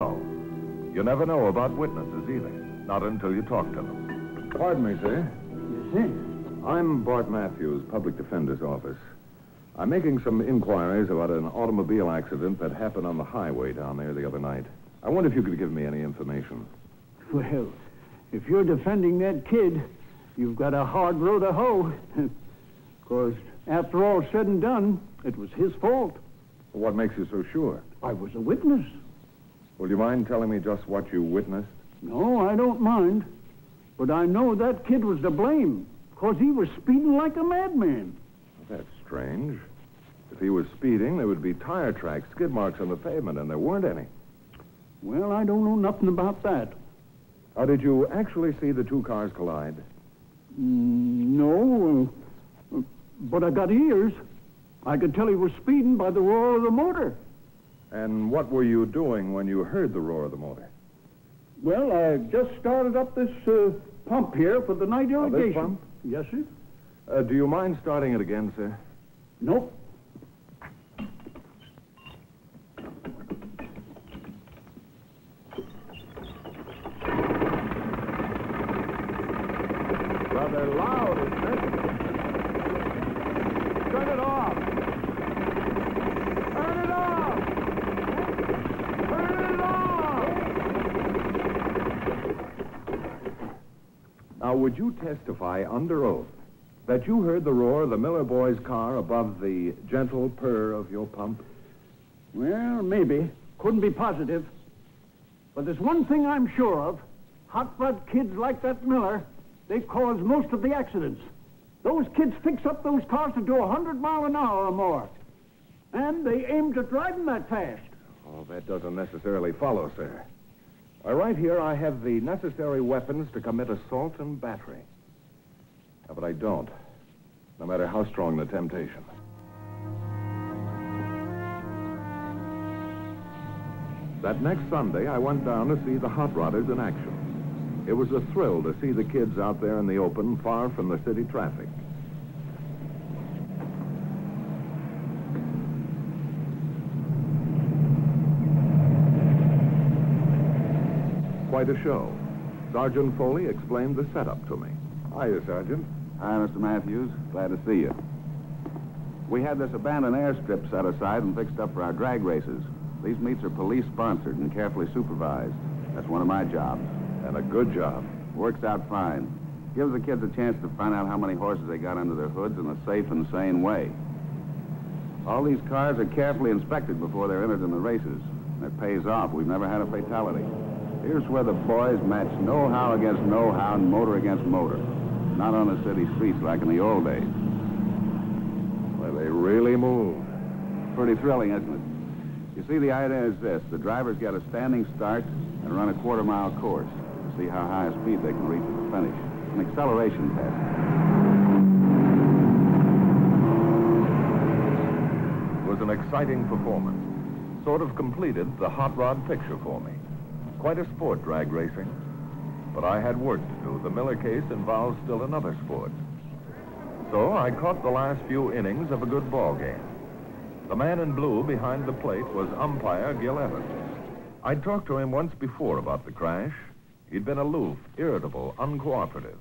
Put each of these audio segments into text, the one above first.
No. You never know about witnesses either. Not until you talk to them. Pardon me, sir. Yes, sir. I'm Bart Matthews, Public Defender's Office. I'm making some inquiries about an automobile accident that happened on the highway down there the other night. I wonder if you could give me any information. Well, if you're defending that kid, you've got a hard row to hoe. Because after all said and done, it was his fault. What makes you so sure? I was a witness. Will you mind telling me just what you witnessed? No, I don't mind. But I know that kid was to blame, because he was speeding like a madman. Well, that's strange. If he was speeding, there would be tire tracks, skid marks on the pavement, and there weren't any. Well, I don't know nothing about that. How did you actually see the two cars collide? No, but I got ears. I could tell he was speeding by the roar of the motor. And what were you doing when you heard the roar of the motor? Well, I just started up this pump here for the night irrigation. This pump? Yes, sir. Do you mind starting it again, sir? Nope. Rather loud, isn't it? Turn it off! Turn it off! Turn it off! Now, would you testify under oath that you heard the roar of the Miller boys' car above the gentle purr of your pump? Well, maybe. Couldn't be positive. But there's one thing I'm sure of. Hot rod kids like that Miller, they cause most of the accidents. Those kids fix up those cars to do 100 miles an hour or more. And they aim to drive them that fast. Oh, that doesn't necessarily follow, sir. Why, right here I have the necessary weapons to commit assault and battery. But I don't, no matter how strong the temptation. That next Sunday, I went down to see the hot rodders in action. It was a thrill to see the kids out there in the open, far from the city traffic. Quite a show. Sergeant Foley explained the setup to me. Hiya, Sergeant. Hi, Mr. Matthews. Glad to see you. We had this abandoned airstrip set aside and fixed up for our drag races. These meets are police-sponsored and carefully supervised. That's one of my jobs. And a good job. Works out fine. Gives the kids a chance to find out how many horses they got under their hoods in a safe and sane way. All these cars are carefully inspected before they're entered in the races. It pays off. We've never had a fatality. Here's where the boys match know-how against know-how and motor against motor. Not on the city streets like in the old days. Well, they really move. Pretty thrilling, isn't it? You see, the idea is this. The drivers get a standing start and run a quarter-mile course to see how high a speed they can reach at the finish. An acceleration test. It was an exciting performance. Sort of completed the hot rod picture for me. Quite a sport, drag racing. But I had work to do. The Miller case involves still another sport. So I caught the last few innings of a good ball game. The man in blue behind the plate was umpire Gil Evans. I'd talked to him once before about the crash. He'd been aloof, irritable, uncooperative.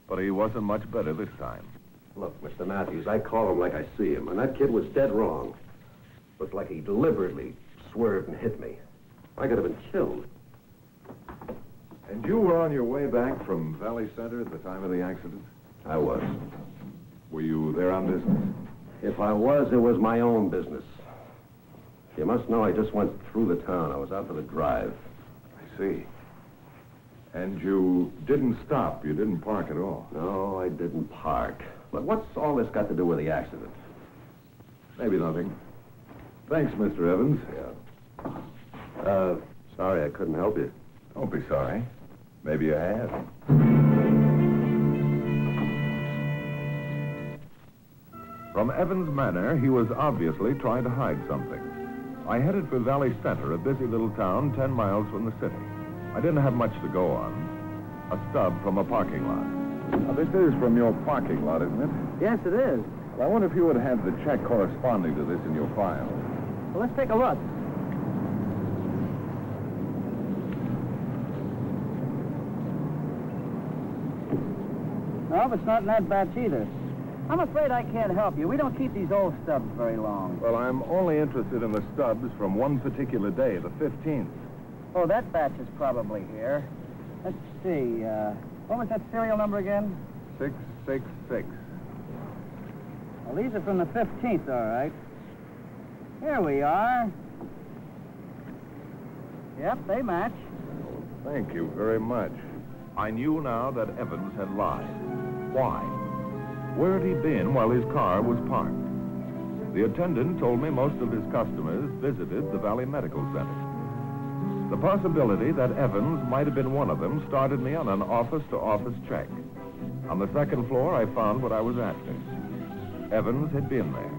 But he wasn't much better this time. Look, Mr. Matthews, I call him like I see him, and that kid was dead wrong. Looked like he deliberately swerved and hit me. I could have been killed. And you were on your way back from Valley Center at the time of the accident? I was. Were you there on business? If I was, it was my own business. You must know I just went through the town. I was out for the drive. I see. And you didn't stop? You didn't park at all? No, I didn't park. But what's all this got to do with the accident? Maybe nothing. Thanks, Mr. Evans. Yeah. Sorry I couldn't help you. Don't be sorry. Maybe you had. From Evans' manner, he was obviously trying to hide something. I headed for Valley Center, a busy little town 10 miles from the city. I didn't have much to go on. A stub from a parking lot. Now, this is from your parking lot, isn't it? Yes, it is. Well, I wonder if you would have the check corresponding to this in your file. Well, let's take a look. No, but it's not in that batch either. I'm afraid I can't help you. We don't keep these old stubs very long. Well, I'm only interested in the stubs from one particular day, the 15th. Oh, that batch is probably here. Let's see, what was that serial number again? 666. Well, these are from the 15th, all right. Here we are. Yep, they match. Thank you very much. I knew now that Evans had lied. Why? Where had he been while his car was parked? The attendant told me most of his customers visited the Valley Medical Center. The possibility that Evans might have been one of them started me on an office-to-office check. On the second floor, I found what I was after. Evans had been there,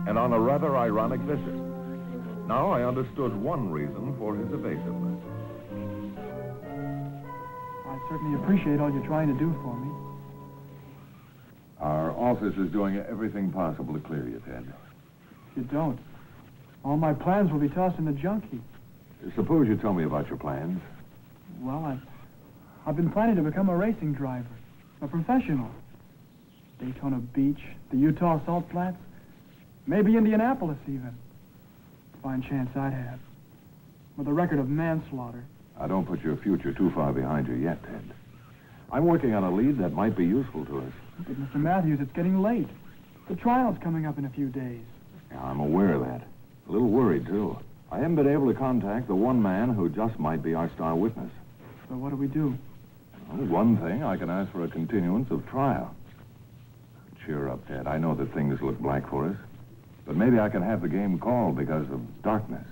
and on a rather ironic visit. Now I understood one reason for his evasiveness. I certainly appreciate all you're trying to do for me. Our office is doing everything possible to clear you, Ted. If you don't, all my plans will be tossed in the junk heap. Suppose you tell me about your plans. Well, I've been planning to become a racing driver, a professional. Daytona Beach, the Utah Salt Flats, maybe Indianapolis even. Fine chance I'd have. With a record of manslaughter. I don't put your future too far behind you yet, Ted. I'm working on a lead that might be useful to us. But Mr. Matthews, it's getting late. The trial's coming up in a few days. Yeah, I'm aware of that. A little worried, too. I haven't been able to contact the one man who just might be our star witness. So what do we do? Well, one thing, I can ask for a continuance of trial. Cheer up, Ted. I know that things look black for us. But maybe I can have the game called because of darkness.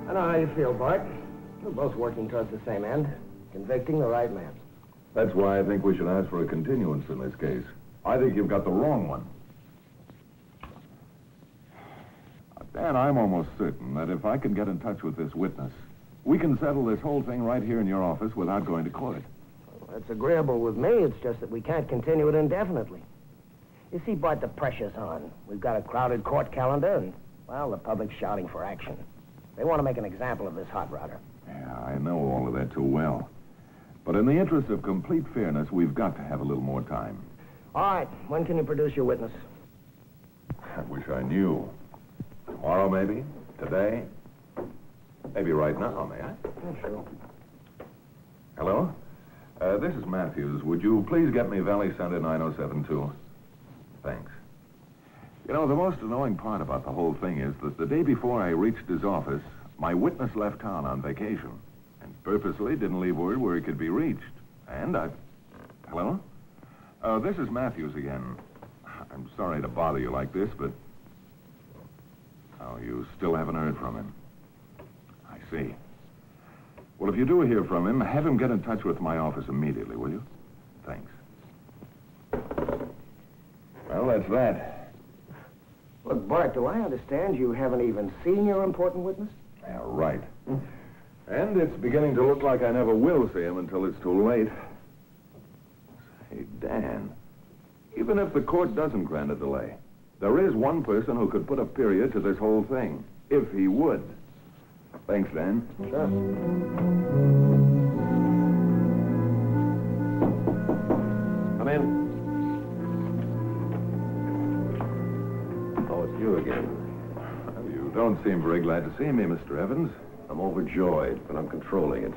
I know how you feel, Bart. We're both working towards the same end, convicting the right man. That's why I think we should ask for a continuance in this case. I think you've got the wrong one. Dan, I'm almost certain that if I can get in touch with this witness, we can settle this whole thing right here in your office without going to court. Well, that's agreeable with me. It's just that we can't continue it indefinitely. You see, Bart, the pressure's on. We've got a crowded court calendar, and, well, the public's shouting for action. They want to make an example of this hot rodder. Yeah, I know all of that too well. But in the interest of complete fairness, we've got to have a little more time. All right. When can you produce your witness? I wish I knew. Tomorrow, maybe? Today? Maybe right now, may I? Yeah, sure. Hello? This is Matthews. Would you please get me Valley Center 9072? Thanks. You know, the most annoying part about the whole thing is that the day before I reached his office, my witness left town on vacation and purposely didn't leave word where he could be reached. And I... Hello? This is Matthews again. I'm sorry to bother you like this, but... Oh, you still haven't heard from him. I see. Well, if you do hear from him, have him get in touch with my office immediately, will you? Thanks. Well, that's that. Look, Bart, do I understand you haven't even seen your important witness? Yeah, right. And it's beginning to look like I never will see him until it's too late. Hey, Dan, even if the court doesn't grant a delay, there is one person who could put a period to this whole thing, if he would. Thanks, Dan. Sure. Come in. Oh, it's you again. Well, you don't seem very glad to see me, Mr. Evans. I'm overjoyed, but I'm controlling it.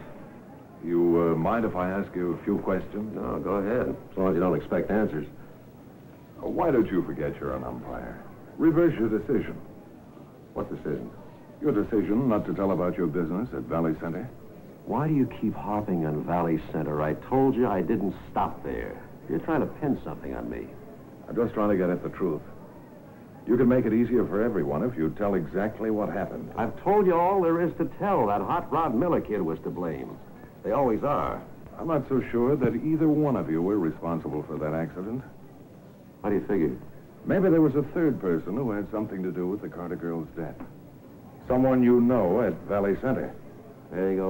You mind if I ask you a few questions? No, go ahead, as long as you don't expect answers. Why don't you forget you're an umpire? Reverse your decision. What decision? Your decision not to tell about your business at Valley Center. Why do you keep harping on Valley Center? I told you I didn't stop there. You're trying to pin something on me. I'm just trying to get at the truth. You can make it easier for everyone if you tell exactly what happened. I've told you all there is to tell. That Hot Rod Miller kid was to blame. They always are. I'm not so sure that either one of you were responsible for that accident. How do you figure? Maybe there was a third person who had something to do with the Carter girl's death. Someone you know at Valley Center. There you go.